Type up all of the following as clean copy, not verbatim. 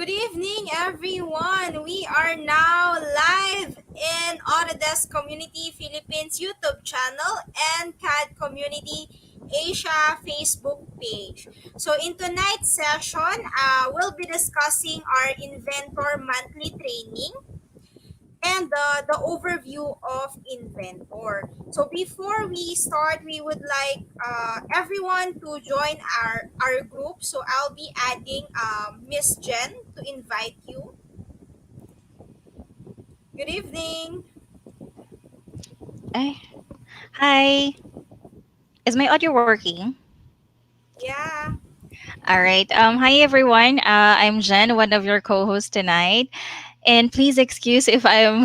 Good evening, everyone. We are now live in Autodesk Community Philippines YouTube channel and CAD Community Asia Facebook page. So in tonight's session, we'll be discussing our Inventor monthly training and the overview of Inventor. So before we start, we would like everyone to join our group. So I'll be adding Miss Jen to invite you. Good evening. Eh, Hi. Is my audio working? Yeah. All right. Hi everyone. I'm Jen, one of your co-hosts tonight. And please excuse if I'm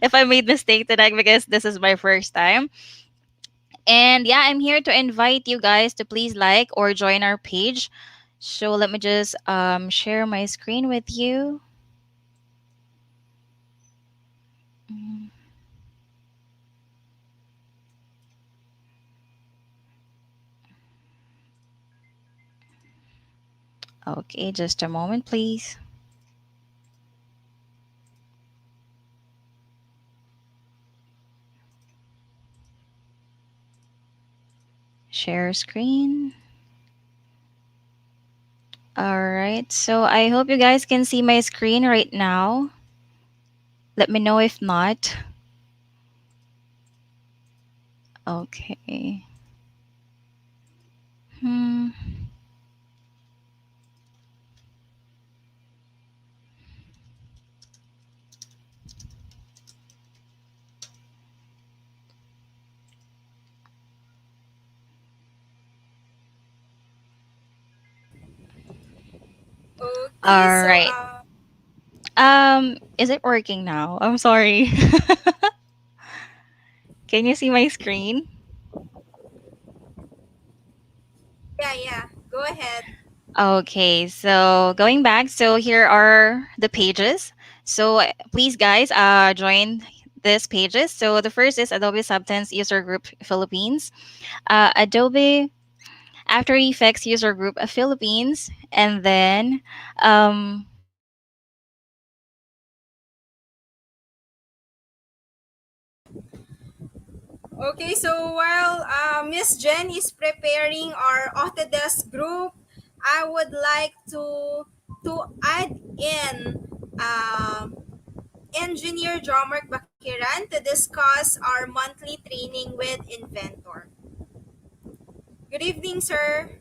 if I made mistake tonight because this is my first time. And yeah, I'm here to invite you guys to please like or join our page. So let me just share my screen with you. Mm, Okay, just a moment, please. Share screen. All right. So I hope you guys can see my screen right now. Let me know if not. Okay. Hmm. Okay. All So right. Is it working now? I'm sorry. Can you see my screen? yeah, yeah. Go ahead. Okay, so going back, so here are the pages. So please guys, join these pages. So the first is Adobe Substance User Group Philippines, Adobe After Effects User Group Philippines, and then um, Okay. So while Miss Jen is preparing our Autodesk group, I would like to add in um, Engineer Jomark Bakiran to discuss our monthly training with Inventor. Good evening, sir.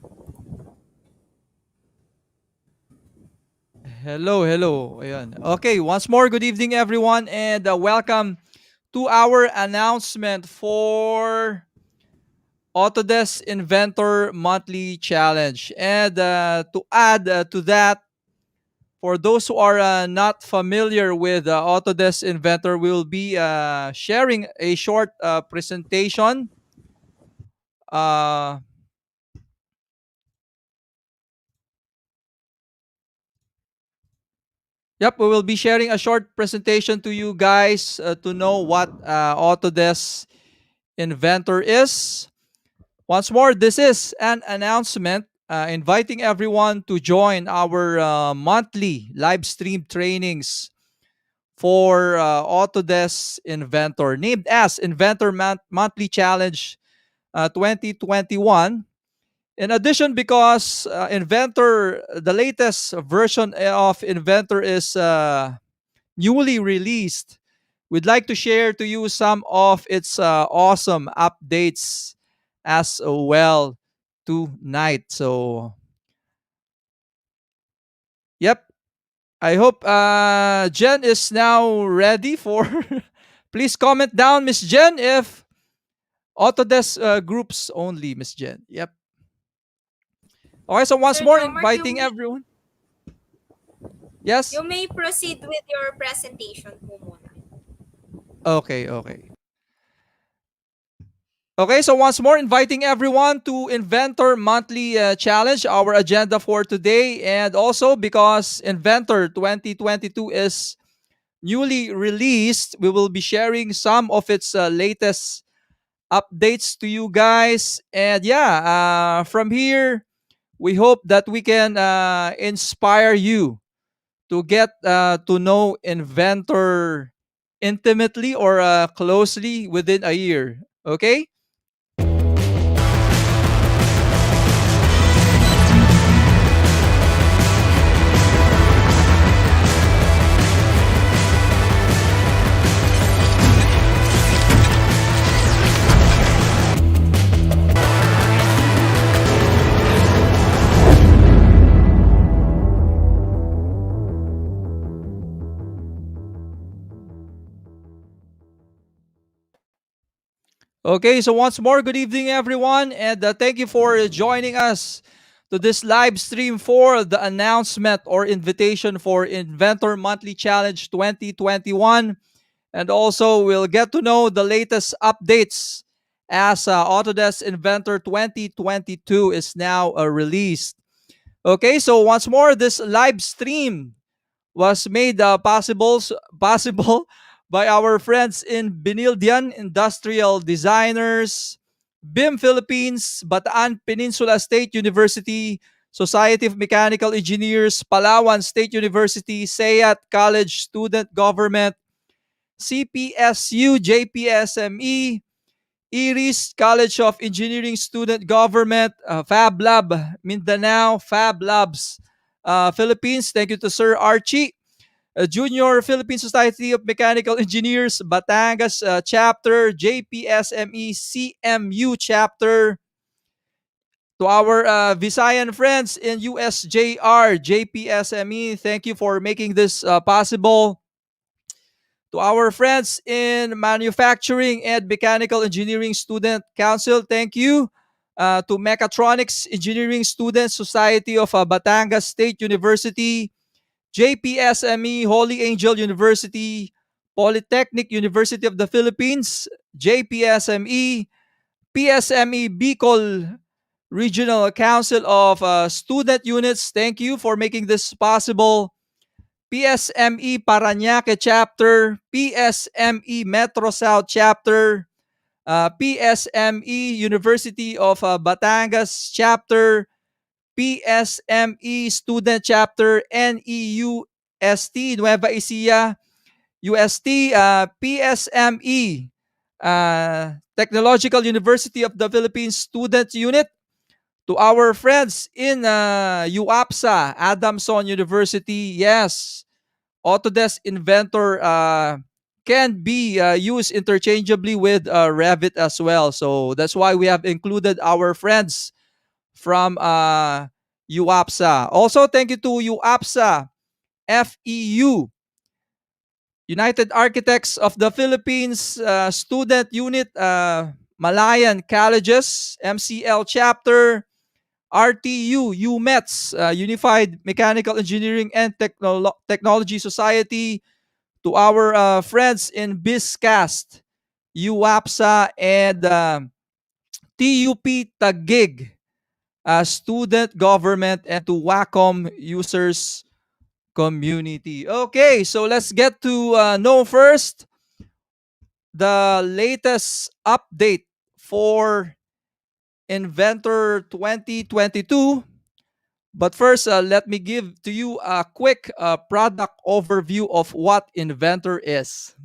Hello, hello. Ayan. Okay, once more, good evening everyone and welcome to our announcement for Autodesk Inventor Monthly Challenge. And to add to that, for those who are not familiar with Autodesk Inventor, we will be sharing a short presentation. Uh, yep, we will be sharing a short presentation to you guys to know what Autodesk Inventor is. Once more, this is an announcement inviting everyone to join our monthly live stream trainings for Autodesk Inventor, named as Inventor Monthly Challenge 2021. In addition, because Inventor, the latest version of Inventor is newly released, we'd like to share to you some of its awesome updates as well tonight. So, yep. I hope Jen is now ready for. Please comment down, Miss Jen, if Autodesk groups only, Miss Jen. Yep. Okay, so once Sir more, Jomark, inviting everyone. Yes. you may proceed with your presentation po muna. Okay, okay. Okay, so once more, inviting everyone to Inventor Monthly Challenge, our agenda for today. And also, because Inventor 2022 is newly released, we will be sharing some of its latest updates to you guys. And yeah, from here, we hope that we can inspire you to get to know Inventor intimately or closely within a year. Okay? Okay, so once more, good evening, everyone, and thank you for joining us to this live stream for the announcement or invitation for Inventor Monthly Challenge 2021. And also, we'll get to know the latest updates as Autodesk Inventor 2022 is now released. Okay, so once more, this live stream was made possible by our friends in Binildian Industrial Designers, BIM Philippines, Bataan Peninsula State University, Society of Mechanical Engineers, Palawan State University, SEAT College Student Government, CPSU, JPSME, IRIS College of Engineering Student Government, Fab Lab Mindanao, Fab Labs Philippines. Thank you to Sir Archie. Junior Philippine Society of Mechanical Engineers, Batangas chapter, JPSME CMU chapter. To our Visayan friends in USJR, JPSME, thank you for making this possible. To our friends in Manufacturing and Mechanical Engineering Student Council, thank you. To Mechatronics Engineering Student Society of Batangas State University, JPSME, Holy Angel University, Polytechnic University of the Philippines, JPSME, PSME Bicol Regional Council of Student Units. Thank you for making this possible. PSME Parañaque Chapter, PSME Metro South Chapter, PSME University of Batangas Chapter, PSME Student Chapter, NEUST Nueva Ecija, UST, PSME Technological University of the Philippines Student Unit. To our friends in UAPSA, Adamson University, yes, Autodesk Inventor can be used interchangeably with Revit as well. So that's why we have included our friends from UAPSA. Also, thank you to UAPSA, FEU, United Architects of the Philippines Student Unit, Malayan Colleges, MCL Chapter, RTU, UMETS, Unified Mechanical Engineering and Technology Society. To our friends in BISCAST, UAPSA, and TUP Taguig, Student Government, and to Wacom Users Community. Okay, so let's get to know first the latest update for Inventor 2022. But first, let me give to you a quick product overview of what Inventor is.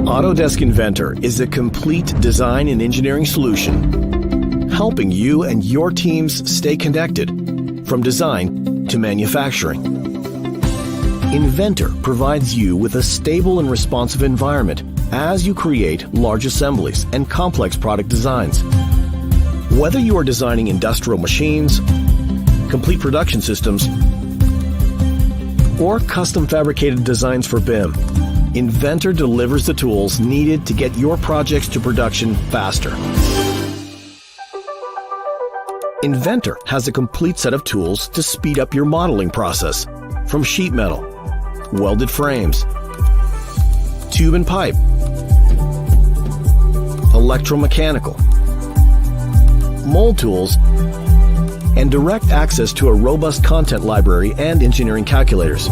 Autodesk Inventor is a complete design and engineering solution, helping you and your teams stay connected from design to manufacturing. Inventor provides you with a stable and responsive environment as you create large assemblies and complex product designs. Whether you are designing industrial machines, complete production systems, or custom fabricated designs for BIM, Inventor delivers the tools needed to get your projects to production faster. Inventor has a complete set of tools to speed up your modeling process, from sheet metal, welded frames, tube and pipe, electromechanical, mold tools, and direct access to a robust content library and engineering calculators.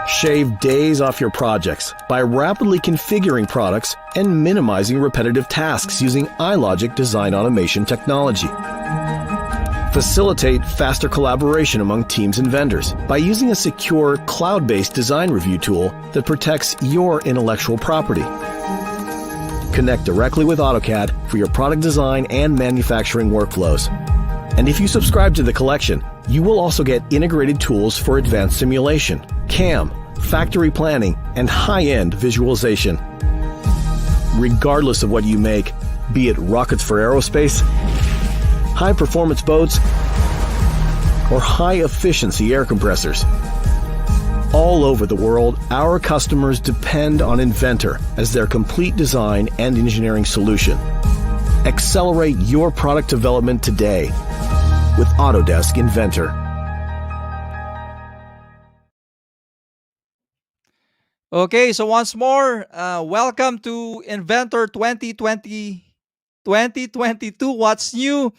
Shave days off your projects by rapidly configuring products and minimizing repetitive tasks using iLogic design automation technology. Facilitate faster collaboration among teams and vendors by using a secure, cloud-based design review tool that protects your intellectual property. Connect directly with AutoCAD for your product design and manufacturing workflows. And if you subscribe to the collection, you will also get integrated tools for advanced simulation, CAM, factory planning, and high-end visualization. Regardless of what you make, be it rockets for aerospace, high-performance boats, or high-efficiency air compressors. All over the world, our customers depend on Inventor as their complete design and engineering solution. Accelerate your product development today with Autodesk Inventor. Okay, so once more, welcome to Inventor 2022. What's new?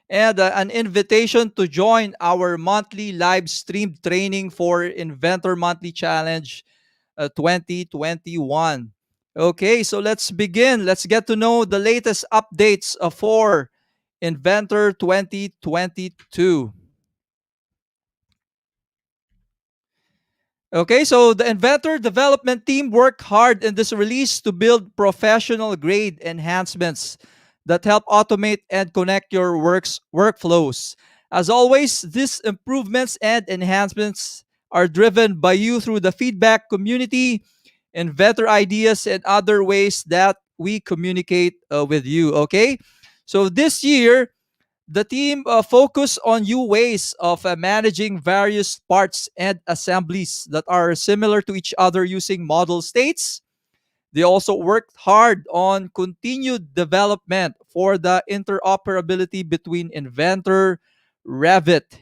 And an invitation to join our monthly live streamed training for Inventor Monthly Challenge 2021. Okay, so let's begin. Let's get to know the latest updates for Inventor 2022. Okay, so the Inventor development team worked hard in this release to build professional grade enhancements that help automate and connect your workflows. As always, these improvements and enhancements are driven by you through the feedback community, Inventor ideas, and other ways that we communicate with you. Okay, so this year, the team focused on new ways of managing various parts and assemblies that are similar to each other using model states. They also worked hard on continued development for the interoperability between Inventor, Revit,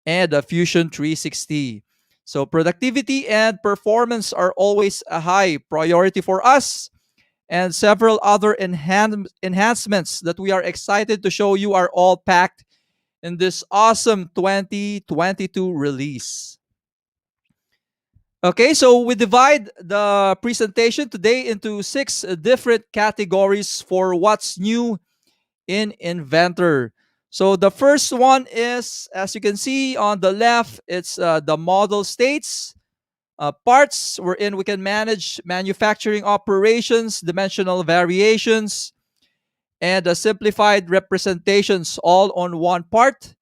and Fusion 360. So, productivity and performance are always a high priority for us, and several other enhancements that we are excited to show you are all packed in this awesome 2022 release. Okay, so we divide the presentation today into six different categories for what's new in Inventor. So the first one is, as you can see on the left, it's the model states. Parts wherein we can manage manufacturing operations, dimensional variations, and simplified representations all on one part.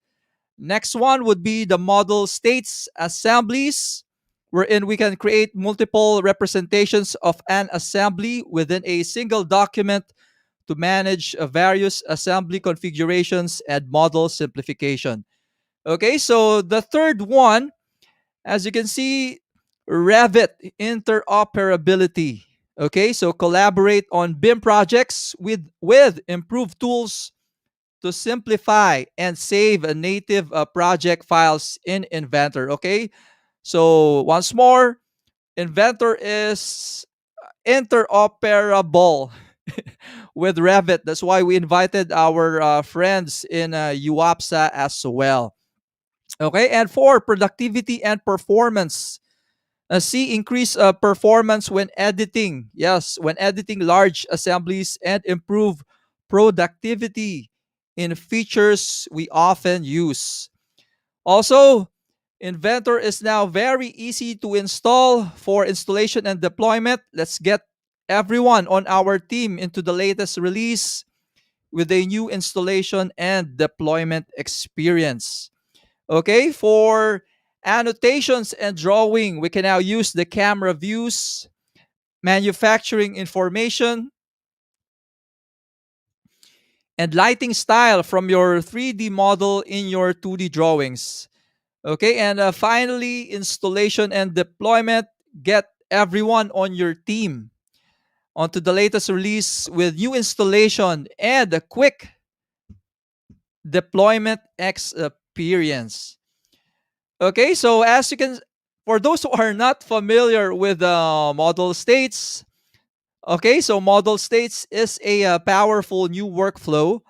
Next one would be the model states assemblies, wherein we can create multiple representations of an assembly within a single document to manage various assembly configurations and model simplification. Okay, so the third one, as you can see, Revit interoperability. Okay, so collaborate on BIM projects with improved tools to simplify and save native project files in Inventor. Okay, so once more, Inventor is interoperable with Revit. That's why we invited our friends in UAPSA as well. Okay, and for productivity and performance, see increase performance when editing. Yes, when editing large assemblies and improve productivity in features we often use. Also, Inventor is now very easy to install for installation and deployment. Let's get everyone on our team into the latest release with a new installation and deployment experience. Okay, for annotations and drawing, we can now use the camera views, manufacturing information, and lighting style from your 3D model in your 2D drawings. Okay, and finally, installation and deployment. Get everyone on your team onto the latest release with new installation and a quick deployment experience. Okay, so as you can, for those who are not familiar with model states, okay, so model states is a powerful new workflow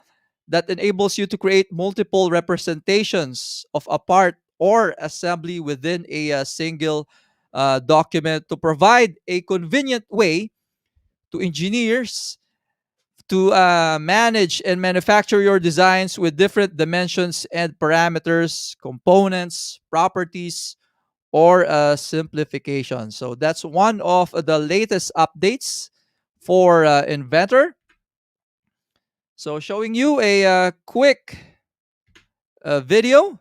that enables you to create multiple representations of a part or assembly within a single document to provide a convenient way to engineers to manage and manufacture your designs with different dimensions and parameters, components, properties, or simplification. So that's one of the latest updates for Inventor. So showing you a quick video.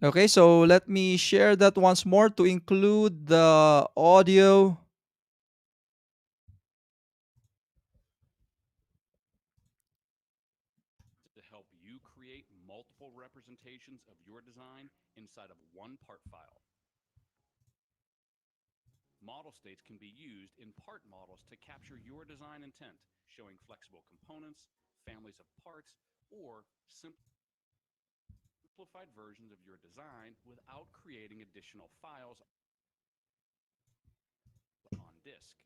Okay, so let me share that once more to include the audio. To help you create multiple representations of your design inside of one part file. Model states can be used in part models to capture your design intent, showing flexible components, families of parts, or simplified versions of your design without creating additional files on disk.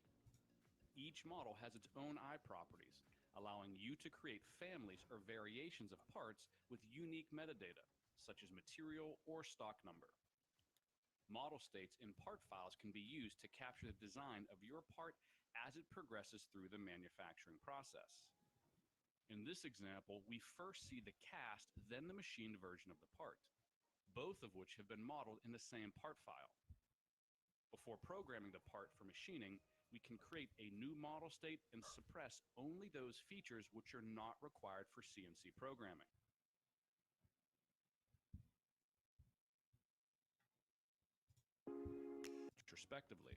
Each model has its own eye properties, allowing you to create families or variations of parts with unique metadata, such as material or stock number. Model states in part files can be used to capture the design of your part as it progresses through the manufacturing process. In this example, we first see the cast, then the machined version of the part, both of which have been modeled in the same part file. Before programming the part for machining, we can create a new model state and suppress only those features which are not required for CNC programming. Respectively.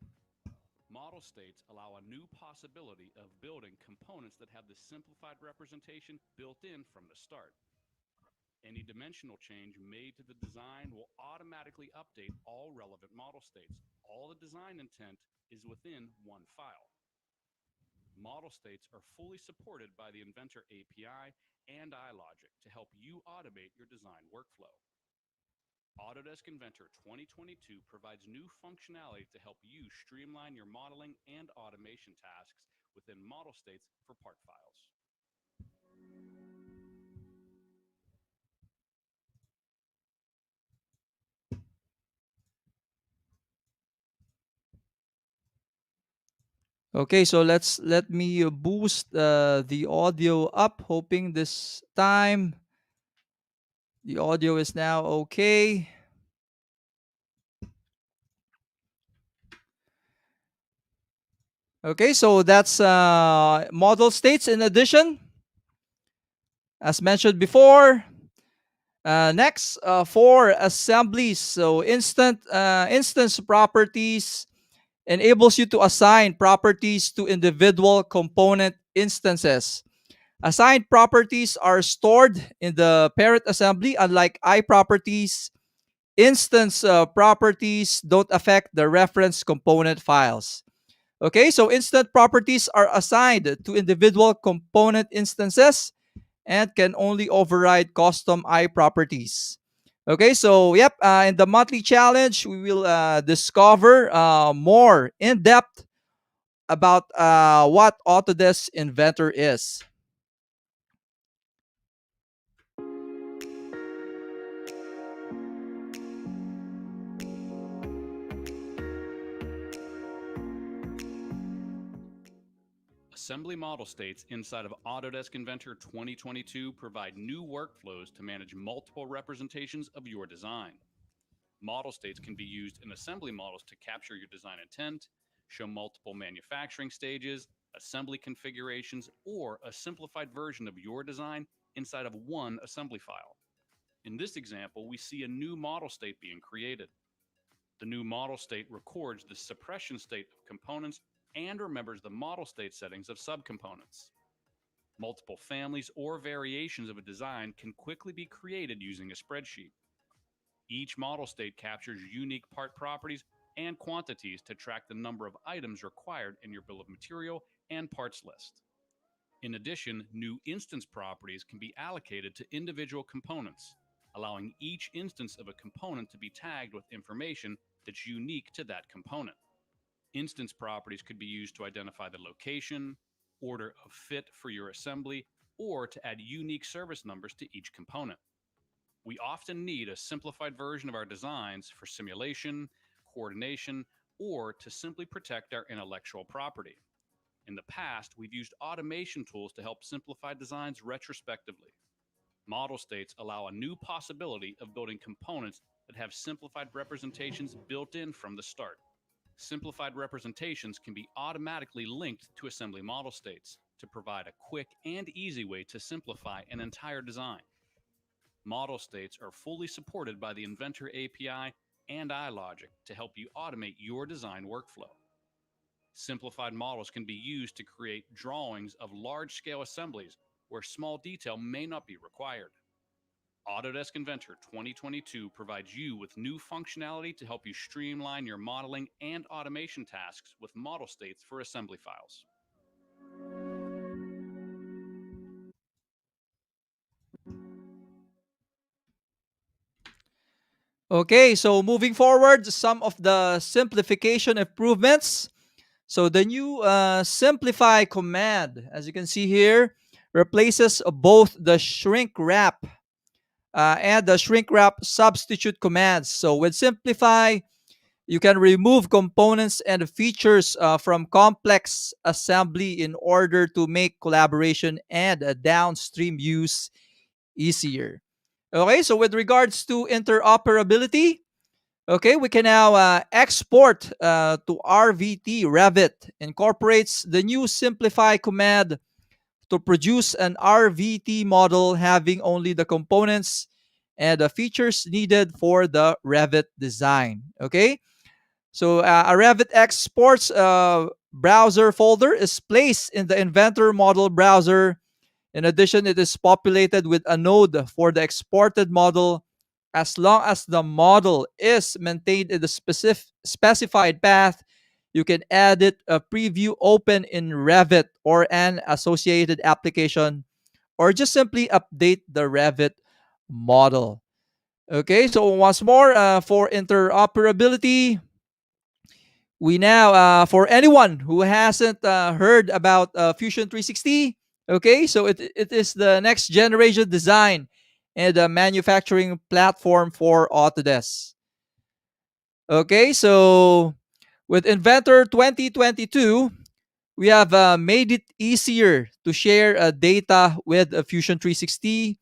Model states allow a new possibility of building components that have the simplified representation built in from the start. Any dimensional change made to the design will automatically update all relevant model states. All the design intent is within one file. Model states are fully supported by the Inventor API and iLogic to help you automate your design workflow. Autodesk Inventor 2022 provides new functionality to help you streamline your modeling and automation tasks within model states for part files. Okay, so let me boost the audio up, hoping this time the audio is now okay. Okay, so that's model states in addition, as mentioned before. Next, for assemblies, so instance properties enables you to assign properties to individual component instances. Assigned properties are stored in the parent assembly, unlike iProperties. Instance properties don't affect the reference component files. Okay, so instant properties are assigned to individual component instances and can only override custom iProperties. Okay, so yep, in the monthly challenge, we will discover more in depth about what Autodesk Inventor is. Assembly model states inside of Autodesk Inventor 2022 provide new workflows to manage multiple representations of your design. Model states can be used in assembly models to capture your design intent, show multiple manufacturing stages, assembly configurations, or a simplified version of your design inside of one assembly file. In this example, we see a new model state being created. The new model state records the suppression state of components and remembers the model state settings of subcomponents. Multiple families or variations of a design can quickly be created using a spreadsheet. Each model state captures unique part properties and quantities to track the number of items required in your bill of material and parts list. In addition, new instance properties can be allocated to individual components, allowing each instance of a component to be tagged with information that's unique to that component. Instance properties could be used to identify the location, order of fit for your assembly, or to add unique service numbers to each component. We often need a simplified version of our designs for simulation, coordination, or to simply protect our intellectual property. In the past, we've used automation tools to help simplify designs retrospectively. Model states allow a new possibility of building components that have simplified representations built in from the start. Simplified representations can be automatically linked to assembly model states to provide a quick and easy way to simplify an entire design. Model states are fully supported by the Inventor API and iLogic to help you automate your design workflow. Simplified models can be used to create drawings of large-scale assemblies where small detail may not be required. Autodesk Inventor 2022 provides you with new functionality to help you streamline your modeling and automation tasks with model states for assembly files. Okay, so moving forward, some of the simplification improvements. So the new simplify command, as you can see here, replaces both the shrink wrap and the shrink wrap substitute commands. So with simplify, you can remove components and features from complex assembly in order to make collaboration and downstream use easier. Okay, so with regards to interoperability, okay, we can now export to RVT. Revit incorporates the new simplify command to produce an RVT model having only the components and the features needed for the Revit design. Okay, so a Revit exports browser folder is placed in the Inventor model browser. In addition, it is populated with a node for the exported model as long as the model is maintained in the specified path. You can edit a preview open in Revit or an associated application, or just simply update the Revit model. Okay, so once more, for interoperability, we now, for anyone who hasn't heard about Fusion 360, okay, so it is the next generation design and manufacturing platform for Autodesk. Okay, so with Inventor 2022, we have made it easier to share data with Fusion 360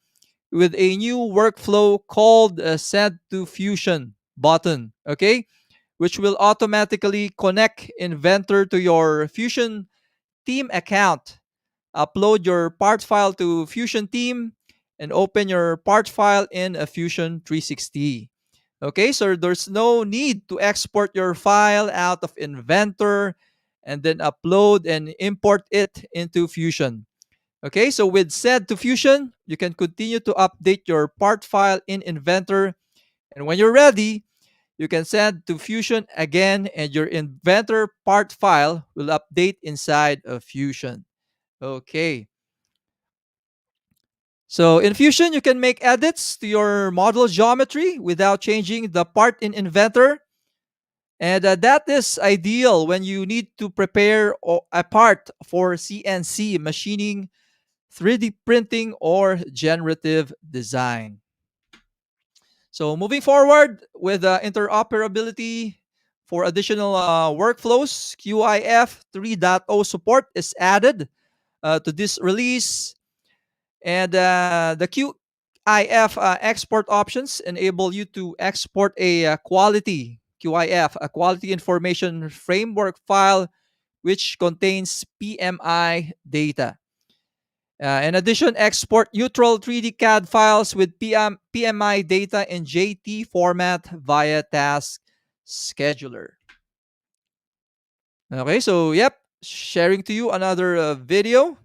with a new workflow called Send to Fusion button. Okay, which will automatically connect Inventor to your Fusion team account. Upload your part file to Fusion team and open your part file in a Fusion 360. Okay, so there's no need to export your file out of Inventor and then upload and import it into Fusion. Okay, so with Send to Fusion, you can continue to update your part file in Inventor, and when you're ready, you can send to Fusion again, and your Inventor part file will update inside of Fusion. Okay. So in Fusion, you can make edits to your model geometry without changing the part in Inventor. And that is ideal when you need to prepare a part for CNC machining, 3D printing, or generative design. So moving forward with interoperability for additional workflows, QIF 3.0 support is added to this release. And the QIF export options enable you to export a quality QIF, a quality information framework file, which contains PMI data. In addition, export neutral 3D CAD files with PMI data in JT format via Task Scheduler. Okay, so yep, sharing to you another video.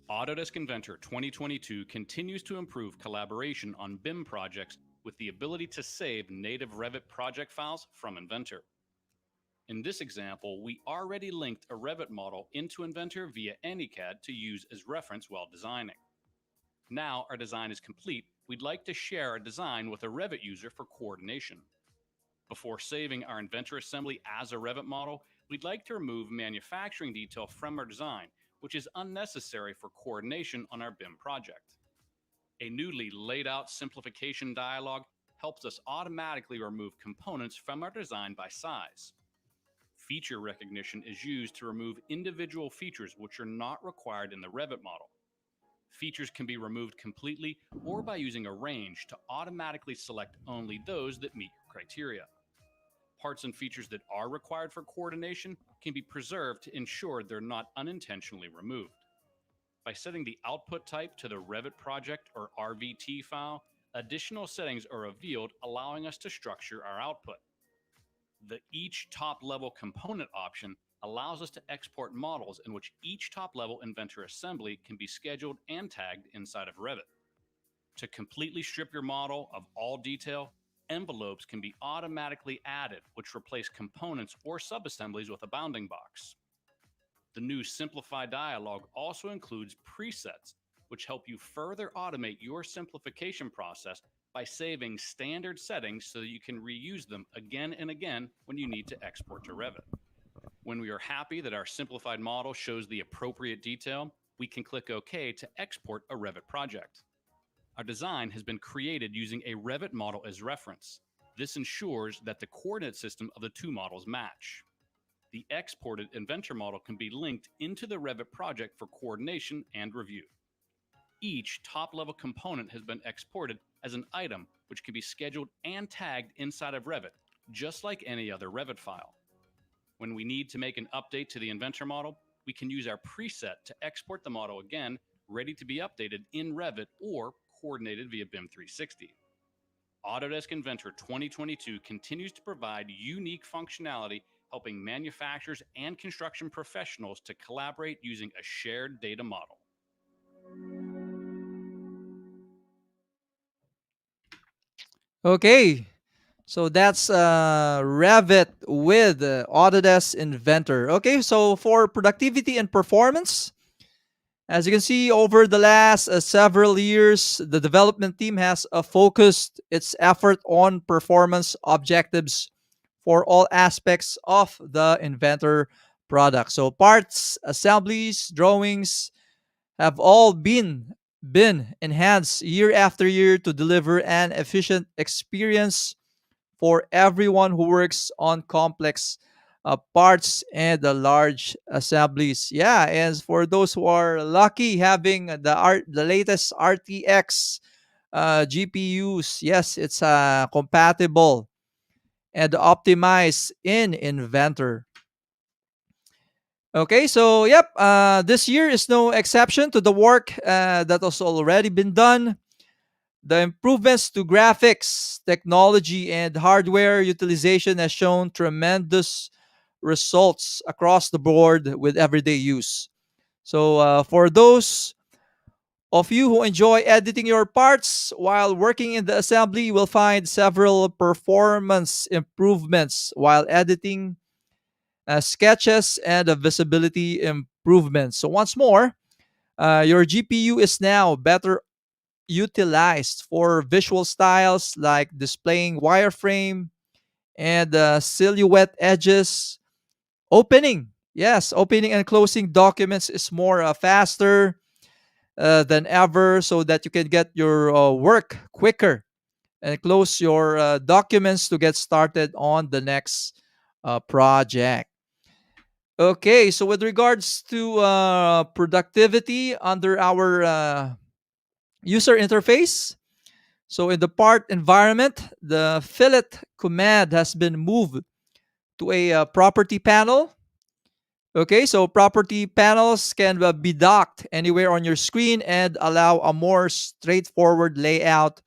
Autodesk Inventor 2022 continues to improve collaboration on BIM projects with the ability to save native Revit project files from Inventor. In this example, we already linked a Revit model into Inventor via AnyCAD to use as reference while designing. Now our design is complete, we'd like to share our design with a Revit user for coordination. Before saving our Inventor assembly as a Revit model, we'd like to remove manufacturing detail from our design, which is unnecessary for coordination on our BIM project. A newly laid out simplification dialog helps us automatically remove components from our design by size. Feature recognition is used to remove individual features which are not required in the Revit model. Features can be removed completely or by using a range to automatically select only those that meet your criteria. Parts and features that are required for coordination can be preserved to ensure they're not unintentionally removed. By setting the output type to the Revit project or RVT file, additional settings are revealed, allowing us to structure our output. The Each Top Level Component option allows us to export models in which each top-level Inventor assembly can be scheduled and tagged inside of Revit. To completely strip your model of all detail, envelopes can be automatically added, which replace components or subassemblies with a bounding box. The new Simplify dialog also includes presets, which help you further automate your simplification process by saving standard settings so that you can reuse them again and again when you need to export to Revit. When we are happy that our simplified model shows the appropriate detail, we can click OK to export a Revit project. Our design has been created using a Revit model as reference. This ensures that the coordinate system of the two models match. The exported Inventor model can be linked into the Revit project for coordination and review. Each top-level component has been exported as an item, which can be scheduled and tagged inside of Revit, just like any other Revit file. When we need to make an update to the Inventor model, we can use our preset to export the model again, ready to be updated in Revit or coordinated via BIM 360. Autodesk Inventor 2022 continues to provide unique functionality, helping manufacturers and construction professionals to collaborate using a shared data model. Okay, so that's Revit with Autodesk Inventor. Okay, so for productivity and performance, as you can see, over the last several years, the development team has focused its effort on performance objectives for all aspects of the Inventor product. So parts, assemblies, drawings have all been enhanced year after year to deliver an efficient experience for everyone who works on complex parts and the large assemblies. Yeah, and for those who are lucky having the latest RTX GPUs, yes, it's compatible and optimized in Inventor. Okay, so yep, this year is no exception to the work that has already been done. The improvements to graphics, technology, and hardware utilization has shown tremendous results across the board with everyday use. So, for those of you who enjoy editing your parts while working in the assembly, you will find several performance improvements while editing sketches and visibility improvements. So, once more, your GPU is now better utilized for visual styles like displaying wireframe and silhouette edges. Opening, yes, opening and closing documents is more faster than ever so that you can get your work quicker and close your documents to get started on the next project. Okay, so with regards to productivity under our user interface, so in the part environment, the fillet command has been moved to a property panel. Okay, so property panels can be docked anywhere on your screen and allow a more straightforward layout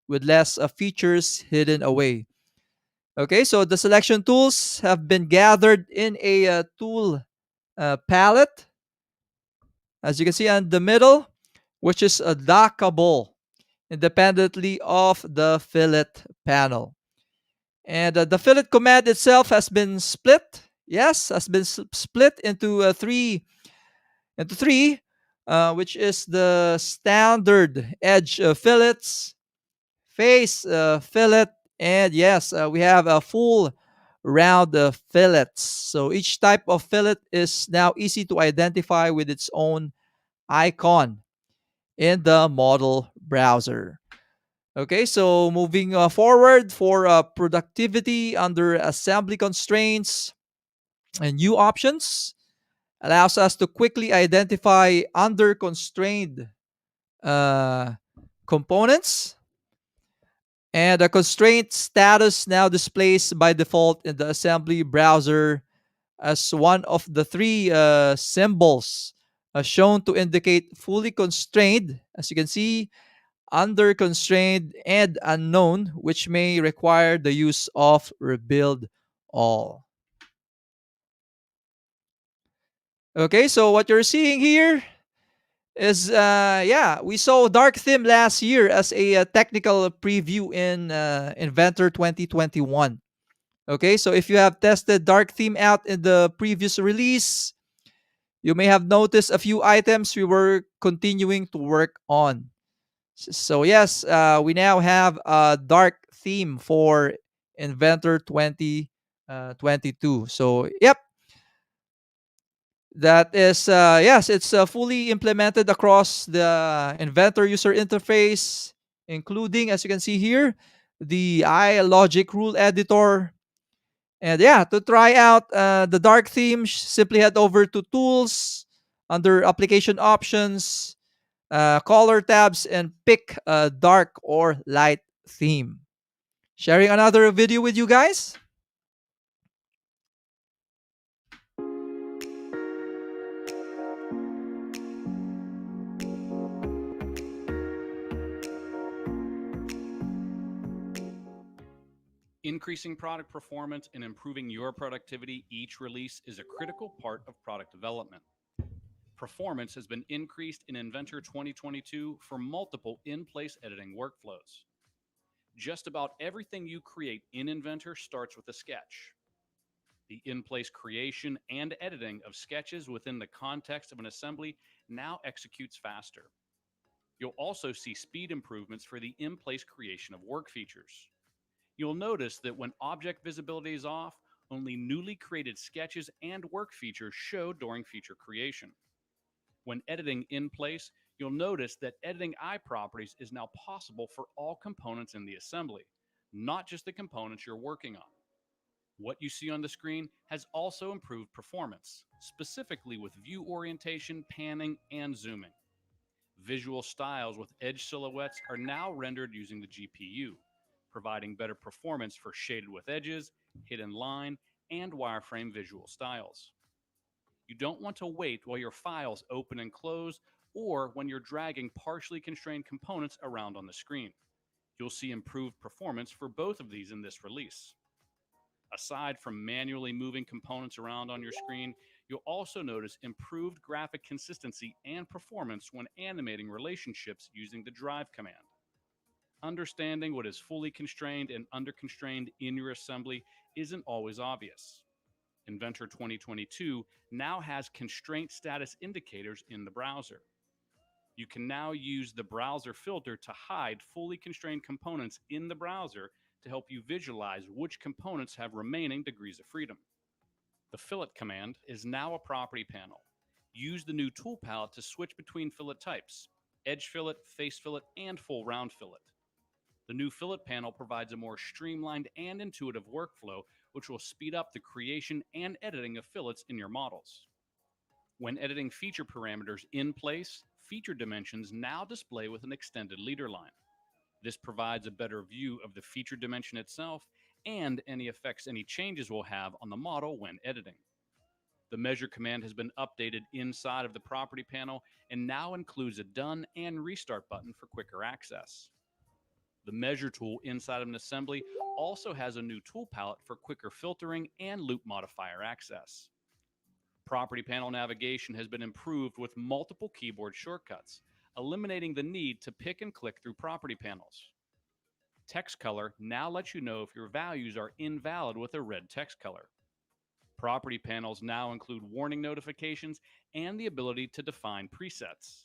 with less features hidden away. Okay, so the selection tools have been gathered in a tool palette, as you can see on the middle, which is dockable independently of the fillet panel. And the fillet command itself has been split. Yes, has been split into three, which is the standard edge fillets, face fillet, and yes, we have a full round fillets. So each type of fillet is now easy to identify with its own icon in the model browser. Okay, so moving forward for productivity under assembly constraints and new options allows us to quickly identify under constrained uh, components. And the constraint status now displays by default in the assembly browser as one of the three symbols shown to indicate fully constrained, as you can see, under constrained, and unknown, which may require the use of rebuild all. Okay, so what you're seeing here is yeah, we saw dark theme last year as a, technical preview in Inventor 2021. Okay, so if you have tested dark theme out in the previous release, you may have noticed a few items we were continuing to work on. So yes, we now have a dark theme for Inventor 2022. So yep, that is yes, it's fully implemented across the Inventor user interface, including, as you can see here, the iLogic rule editor. And yeah, to try out the dark theme, simply head over to Tools under Application Options, color tabs, and pick a dark or light theme. Sharing another video with you guys. Increasing product performance and improving your productivity each release is a critical part of product development. Performance has been increased in Inventor 2022 for multiple in-place editing workflows. Just about everything you create in Inventor starts with a sketch. The in-place creation and editing of sketches within the context of an assembly now executes faster. You'll also see speed improvements for the in-place creation of work features. You'll notice that when object visibility is off, only newly created sketches and work features show during feature creation. When editing in place, you'll notice that editing eye properties is now possible for all components in the assembly, not just the components you're working on. What you see on the screen has also improved performance, specifically with view orientation, panning, and zooming. Visual styles with edge silhouettes are now rendered using the GPU, providing better performance for shaded with edges, hidden line, and wireframe visual styles. You don't want to wait while your files open and close or when you're dragging partially constrained components around on the screen. You'll see improved performance for both of these in this release. Aside from manually moving components around on your screen, you'll also notice improved graphic consistency and performance when animating relationships using the drive command. Understanding what is fully constrained and under-constrained in your assembly isn't always obvious. Inventor 2022 now has constraint status indicators in the browser. You can now use the browser filter to hide fully constrained components in the browser to help you visualize which components have remaining degrees of freedom. The fillet command is now a property panel. Use the new tool palette to switch between fillet types: edge fillet, face fillet, and full round fillet. The new fillet panel provides a more streamlined and intuitive workflow, which will speed up the creation and editing of fillets in your models. When editing feature parameters in place, feature dimensions now display with an extended leader line. This provides a better view of the feature dimension itself and any effects any changes will have on the model when editing. The measure command has been updated inside of the property panel and now includes a done and restart button for quicker access. The measure tool inside of an assembly also has a new tool palette for quicker filtering and loop modifier access. Property panel navigation has been improved with multiple keyboard shortcuts, eliminating the need to pick and click through property panels. Text color now lets you know if your values are invalid with a red text color. Property panels now include warning notifications and the ability to define presets.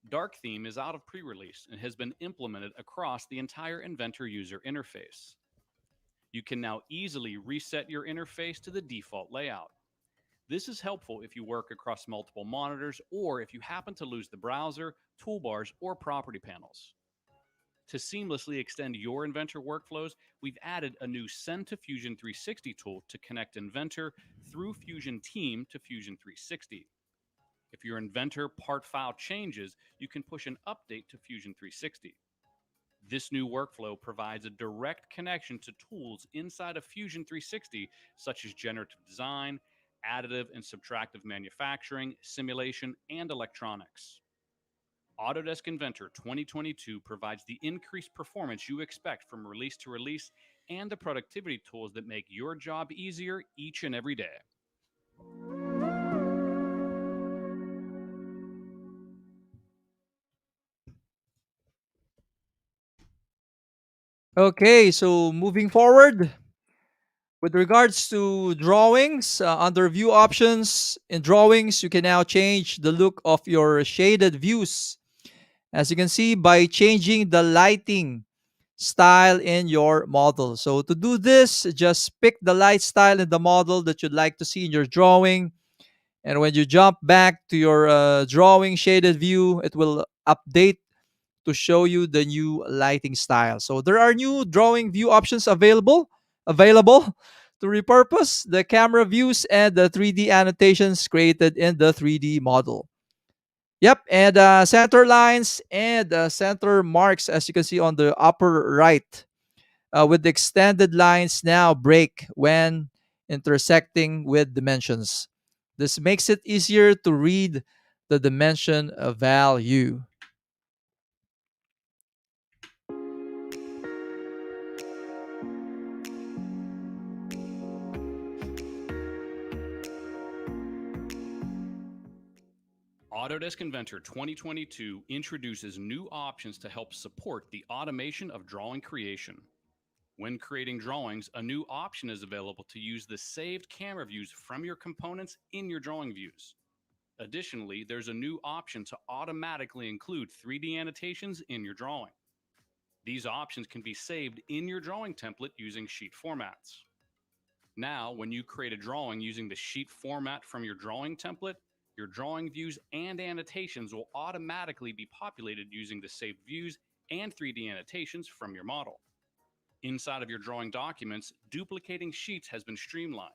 Dark theme is out of pre-release and has been implemented across the entire Inventor user interface. You can now easily reset your interface to the default layout. This is helpful if you work across multiple monitors or if you happen to lose the browser, toolbars, or property panels. To seamlessly extend your Inventor workflows, we've added a new Send to Fusion 360 tool to connect Inventor through Fusion Team to Fusion 360. If your Inventor part file changes, you can push an update to Fusion 360. This new workflow provides a direct connection to tools inside of Fusion 360, such as generative design, additive and subtractive manufacturing, simulation, and electronics. Autodesk Inventor 2022 provides the increased performance you expect from release to release and the productivity tools that make your job easier each and every day. Okay, so moving forward, with regards to drawings, under view options, in drawings, you can now change the look of your shaded views. As you can see, by changing the lighting style in your model. So to do this, just pick the light style in the model that you'd like to see in your drawing. And when you jump back to your drawing shaded view, it will update to show you the new lighting style. So there are new drawing view options available to repurpose the camera views and the 3D annotations created in the 3D model. Yep, and center lines and center marks, as you can see on the upper right, with the extended lines now break when intersecting with dimensions. This makes it easier to read the dimension value. Autodesk Inventor 2022 introduces new options to help support the automation of drawing creation. When creating drawings, a new option is available to use the saved camera views from your components in your drawing views. Additionally, there's a new option to automatically include 3D annotations in your drawing. These options can be saved in your drawing template using sheet formats. Now, when you create a drawing using the sheet format from your drawing template, your drawing views and annotations will automatically be populated using the saved views and 3D annotations from your model. Inside of your drawing documents, duplicating sheets has been streamlined.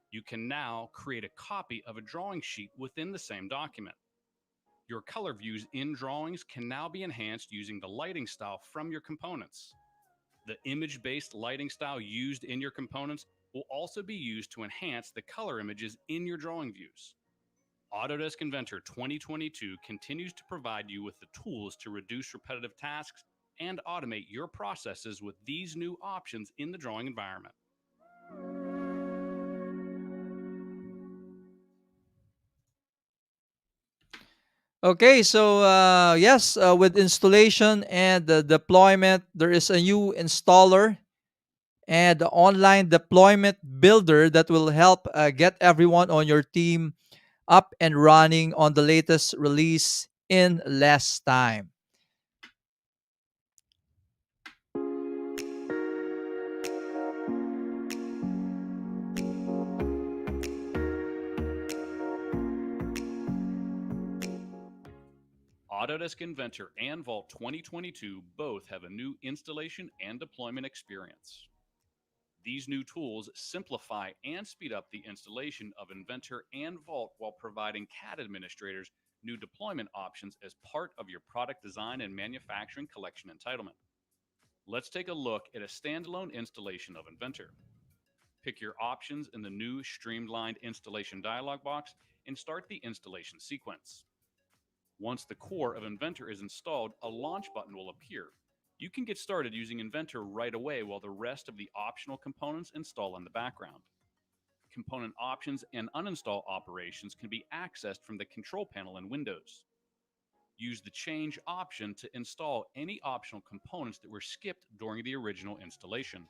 You can now create a copy of a drawing sheet within the same document. Your color views in drawings can now be enhanced using the lighting style from your components. The image-based lighting style used in your components will also be used to enhance the color images in your drawing views. Autodesk Inventor 2022 continues to provide you with the tools to reduce repetitive tasks and automate your processes with these new options in the drawing environment. Okay, so yes, with installation and the deployment, there is a new installer and the online deployment builder that will help get everyone on your team up and running on the latest release in less time. Autodesk Inventor and Vault 2022 both have a new installation and deployment experience. These new tools simplify and speed up the installation of Inventor and Vault while providing CAD administrators new deployment options as part of your product design and manufacturing collection entitlement. Let's take a look at a standalone installation of Inventor. Pick your options in the new streamlined installation dialog box and start the installation sequence. Once the core of Inventor is installed, a launch button will appear. You can get started using Inventor right away while the rest of the optional components install in the background. Component options and uninstall operations can be accessed from the control panel in Windows. Use the change option to install any optional components that were skipped during the original installation.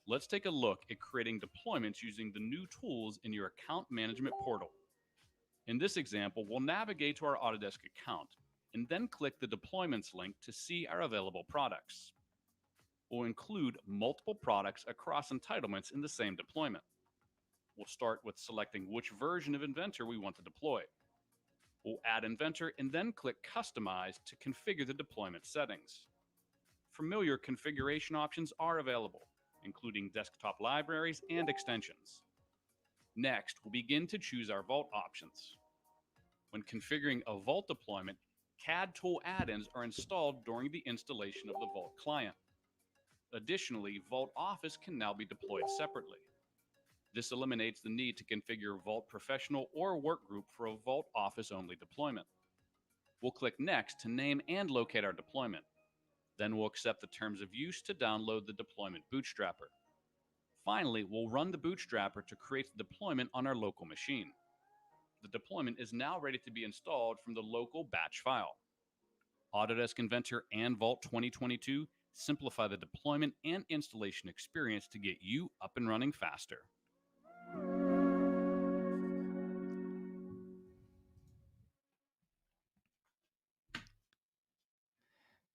Let's take a look at creating deployments using the new tools in your account management portal. In this example, we'll navigate to our Autodesk account and then click the deployments link to see our available products. We'll include multiple products across entitlements in the same deployment. We'll start with selecting which version of Inventor we want to deploy. We'll add Inventor and then click Customize to configure the deployment settings. Familiar configuration options are available, including desktop libraries and extensions. Next, we'll begin to choose our Vault options. When configuring a Vault deployment, CAD tool add-ins are installed during the installation of the Vault client. Additionally, Vault Office can now be deployed separately. This eliminates the need to configure Vault Professional or Workgroup for a Vault Office only deployment. We'll click Next to name and locate our deployment. Then we'll accept the terms of use to download the deployment bootstrapper. Finally, we'll run the bootstrapper to create the deployment on our local machine. The deployment is now ready to be installed from the local batch file. Autodesk Inventor and Vault 2022 simplify the deployment and installation experience to get you up and running faster.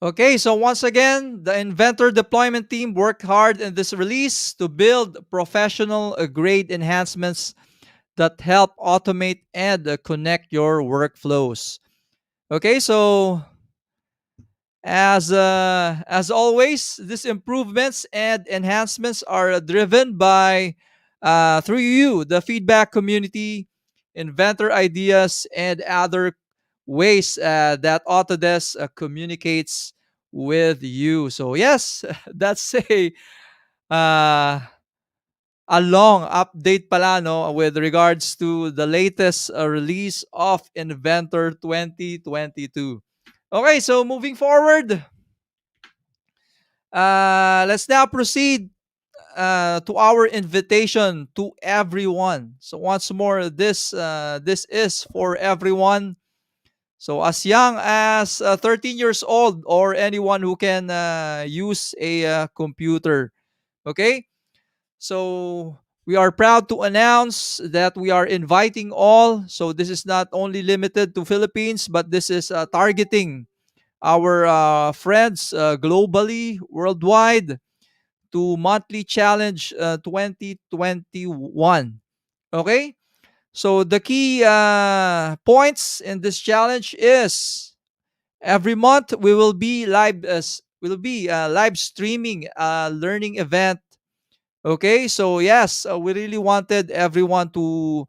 Okay, so once again, the Inventor deployment team worked hard in this release to build professional grade enhancements that help automate and connect your workflows. Okay, so as always, these improvements and enhancements are driven by through you, the feedback community, inventor ideas, and other ways that Autodesk communicates with you. So yes, that's uh, a long update pala no with regards to the latest release of Inventor 2022. Okay, so moving forward, let's now proceed to our invitation to everyone. So once more, this is for everyone. So as young as 13 years old or anyone who can use a computer. Okay, so we are proud to announce that we are inviting all. So this is not only limited to Philippines, but this is targeting our friends globally, worldwide, to Monthly Challenge 2021. Okay? So the key points in this challenge is every month we will be live streaming a learning event. Okay? So yes, we really wanted everyone to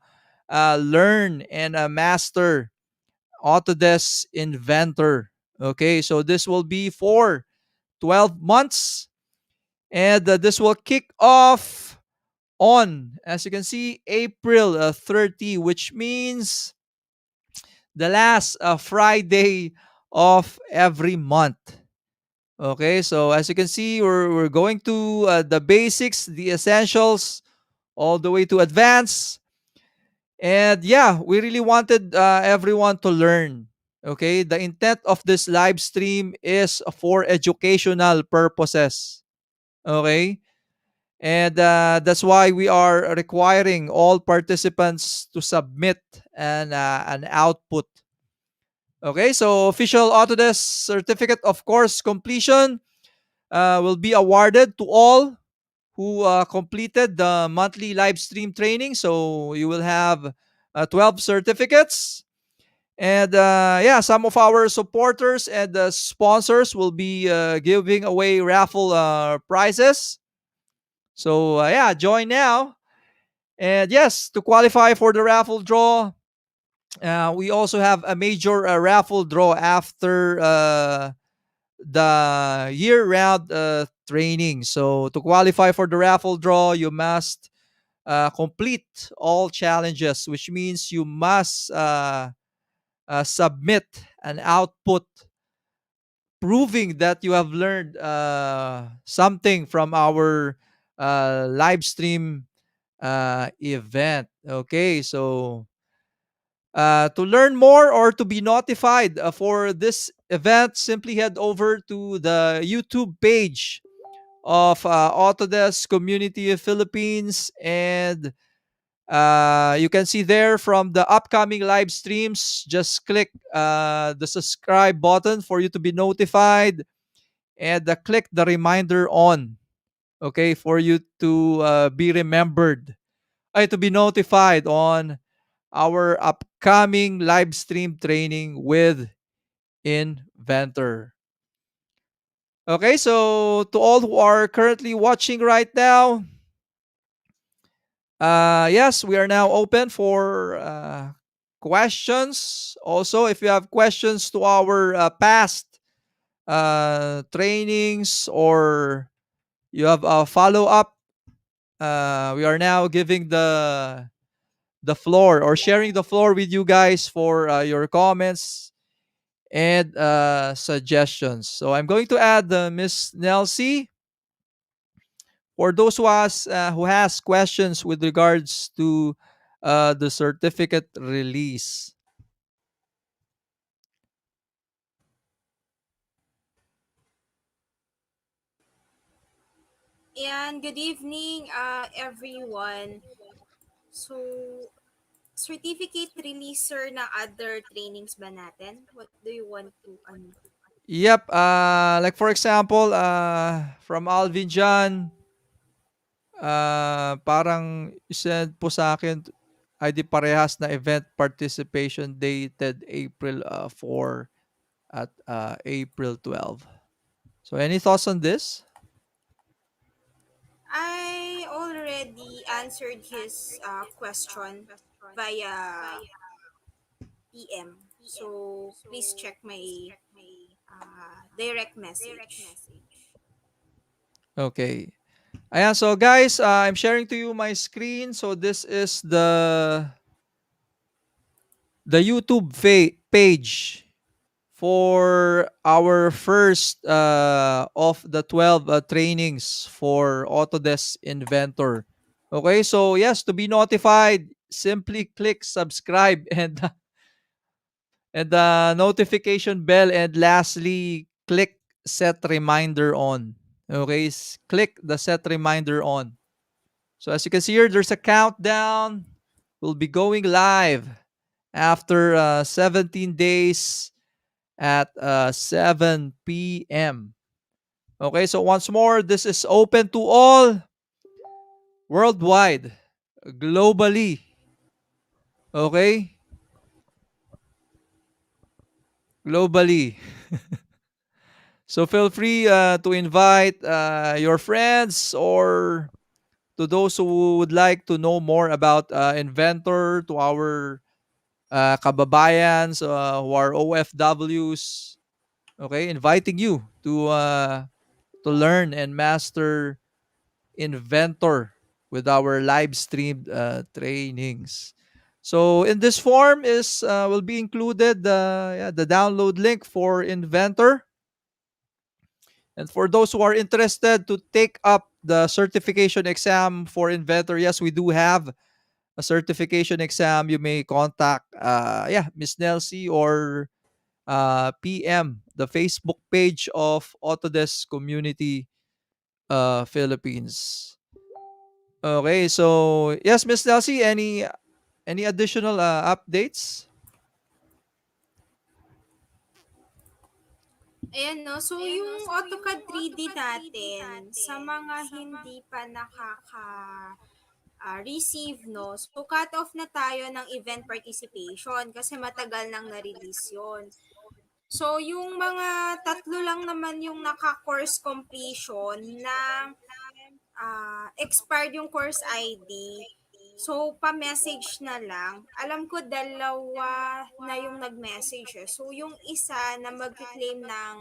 learn and master Autodesk Inventor. Okay? So this will be for 12 months. And this will kick off on, as you can see, April 30, which means the last Friday of every month. Okay, so as you can see, we're going to the basics, the essentials, all the way to advanced. And yeah, we really wanted everyone to learn. Okay, the intent of this live stream is for educational purposes. Okay, and that's why we are requiring all participants to submit an output. Okay, so official Autodesk certificate of course completion will be awarded to all who completed the monthly live stream training. So you will have 12 certificates. And yeah, some of our supporters and sponsors will be giving away raffle prizes. So yeah, join now. And yes, to qualify for the raffle draw, we also have a major raffle draw after the year-round training. So to qualify for the raffle draw, you must complete all challenges, which means you must submit an output proving that you have learned something from our live stream event. Okay, so To learn more or to be notified for this event, simply head over to the YouTube page of Autodesk Community of Philippines, and you can see there from the upcoming live streams. Just click the subscribe button for you to be notified, and click the reminder on. Okay, for you to be remembered, to be notified on our upcoming live stream training with Inventor. Okay, so to all who are currently watching right now, yes, we are now open for questions. Also, if you have questions to our past trainings, or you have a follow up, we are now giving the floor, or sharing the floor with you guys for your comments and suggestions. So I'm going to add Miss Nelsie for those who has questions with regards to the certificate release. And good evening, everyone. So, certificate releaser na other trainings ba natin? What do you want to, ano? Yep. Like for example, from Alvin John, parang send po sa akin ID parehas na event participation dated April 4 at April 12. So any thoughts on this? I already answered his question via PM. So, please check my direct message. Okay. Ayan, so guys, I'm sharing to you my screen. So this is the YouTube page for our first of the 12 trainings for Autodesk Inventor. Okay, so yes, to be notified, simply click subscribe and the notification bell, and lastly click set reminder on. Okay, click the set reminder on. So as you can see here, there's a countdown. We'll be going live after 17 days at 7 p.m. Okay, so once more, this is open to all worldwide, globally. Okay, globally. So feel free to invite your friends, or to those who would like to know more about Inventor, to our kababayans who are OFWs. Okay, inviting you to learn and master Inventor with our live streamed trainings. So in this form is will be included the download link for Inventor. And for those who are interested to take up the certification exam for Inventor, yes, we do have a certification exam. You may contact Miss Nelsie, or PM the Facebook page of Autodesk Community Philippines. Okay, so yes, Miss Nelsie, any additional updates? Ayan, no? So, yung AutoCAD 3D natin, sa mga hindi pa receive, no? So, cut off na tayo ng event participation kasi matagal nang na-release yon. So, yung mga tatlo lang naman yung naka-course completion na expired yung course ID. So, pa-message na lang. Alam ko dalawa na yung nag-message. So, yung isa na mag-claim ng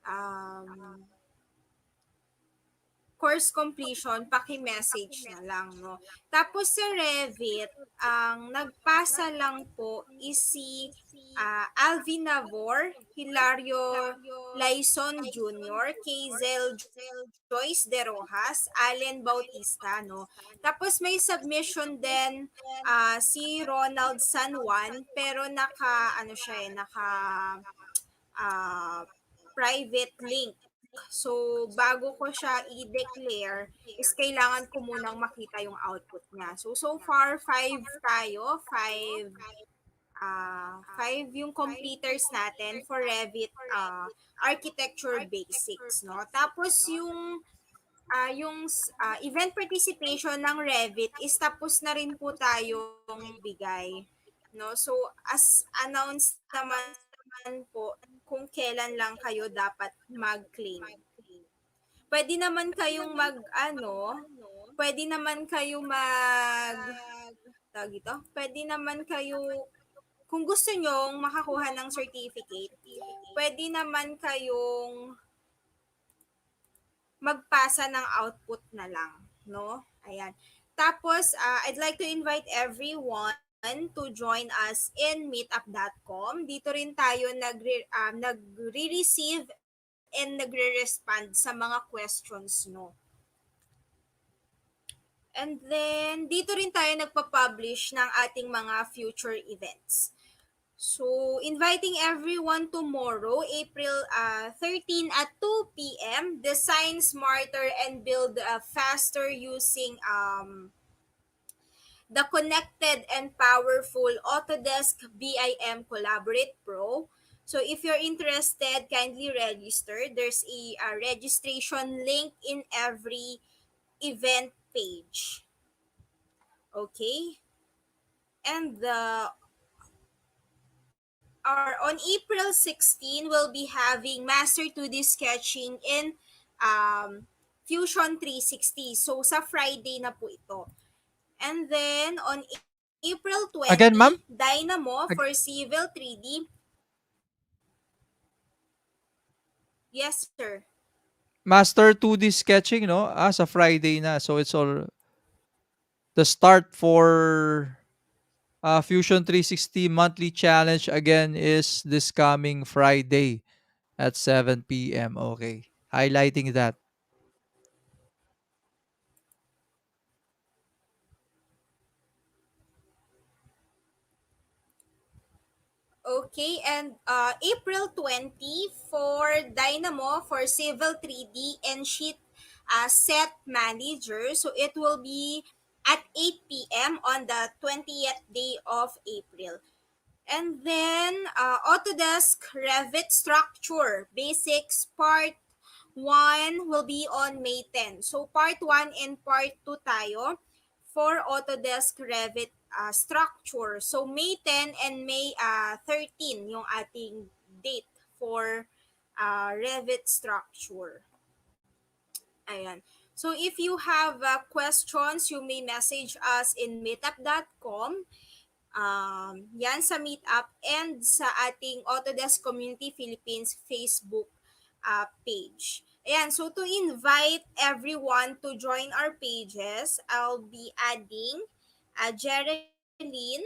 um, course completion, paki-message na lang, no? Tapos sa Revit, ang nagpasa lang po is si Alvin Navor, Hilario Laison Jr., Kazel Joyce De Rojas, Allen Bautista, no? Tapos may submission din si Ronald San Juan, pero ano siya ah, private link. So, bago ko siya i-declare, is kailangan ko munang makita yung output niya. So far, five yung completers natin for Revit architecture basics, no? Tapos yung event participation ng Revit is tapos na rin po tayong magbigay, no? So as announced naman po kung kailan lang kayo dapat mag-claim. Pwede naman kayong pwede naman kayo tawag ito, pwede naman kayo, kung gusto nyong makakuha ng certificate, pwede naman kayong magpasa ng output na lang, no? Ayan. Tapos, I'd like to invite everyone to join us in meetup.com. Dito rin tayo nagre-receive and nagre-respond sa mga questions, no? And then, dito rin tayo nagpa-publish ng ating mga future events. So, inviting everyone tomorrow, April 13 at 2 p.m. Design smarter and build faster using the connected and powerful Autodesk BIM Collaborate Pro. So, if you're interested, kindly register. There's a registration link in every event page. Okay? And on April 16, we'll be having Master 2D Sketching in Fusion 360. So, sa Friday na po ito. And then, on April Again, 20, ma'am? Dynamo for Ag- Civil 3D. Yes, sir. Master 2D sketching, no? Sa Friday na. So it's all the start for Fusion 360 monthly challenge again is this coming Friday at 7 p.m. Okay. Highlighting that. Okay, and April 20 for Dynamo for Civil 3D and Sheet Set Manager. So it will be at 8 p.m. on the 20th day of April. And then Autodesk Revit Structure Basics Part 1 will be on May 10. So Part 1 and Part 2 tayo for Autodesk Revit Structure. So May 10 and May 13 yung ating date for Revit Structure. Ayan. So if you have questions, you may message us in meetup.com, yan sa Meetup and sa ating Autodesk Community Philippines Facebook page. Ayan, so to invite everyone to join our pages, I'll be adding Jereline.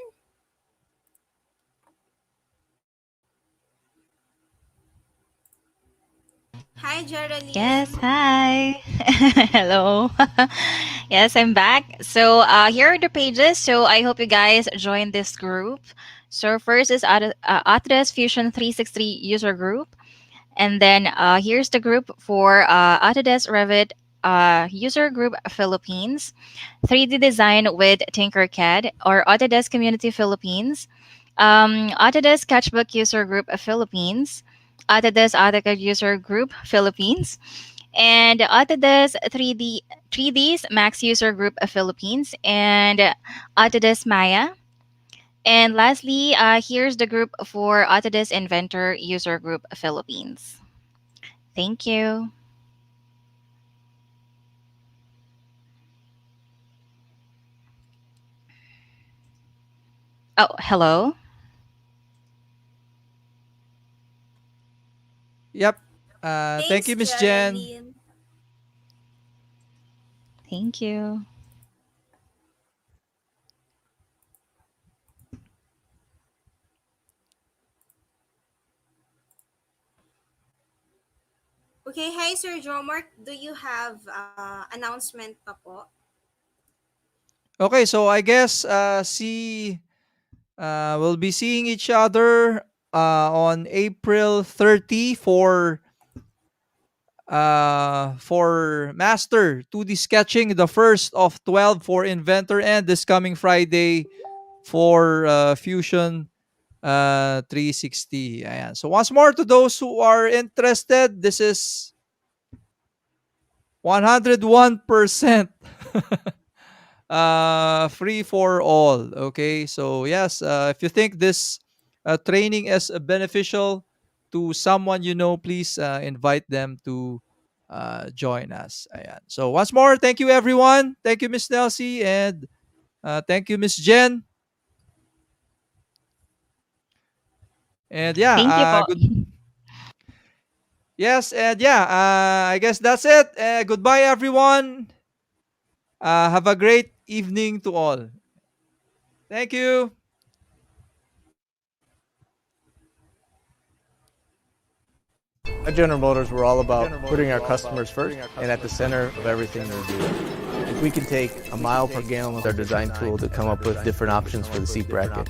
Hi, Jereline. Yes, hi. Hello. Yes, I'm back. So, here are the pages. So, I hope you guys join this group. So, first is Autodesk Fusion 360 user group. And then here's the group for Autodesk Revit user group Philippines, 3D design with Tinkercad or Autodesk Community Philippines, Autodesk Sketchbook user group Philippines, Autodesk AutoCAD user group Philippines, and Autodesk 3Ds Max user group Philippines, and Autodesk Maya. And lastly, here's the group for Autodesk Inventor user group Philippines. Thank you. Oh, hello. Yep. Thank Thanks, you, Miss Jen. Jereline. Thank you. Okay, hi Sir Jomart. Do you have announcement pa po? Okay, so I guess we'll be seeing each other on April 30 for Master 2D Sketching, the first of 12 for Inventor, and this coming Friday for Fusion 360. Ayan. So once more, to those who are interested, this is 101% free for all. Okay, so yes, if you think this training is beneficial to someone you know, please invite them to join us. Ayan. So once more, thank you everyone. Thank you, Miss Nelsie, and thank you, Miss Jen. And yeah, Thank you po. good. Yes, and yeah, I guess that's it. Goodbye, everyone. Have a great evening to all. Thank you. At General Motors, we're all about putting our customers first and at the center of everything we do. If we can take a mile per gallon with our design tool to come up with different options for the seat bracket,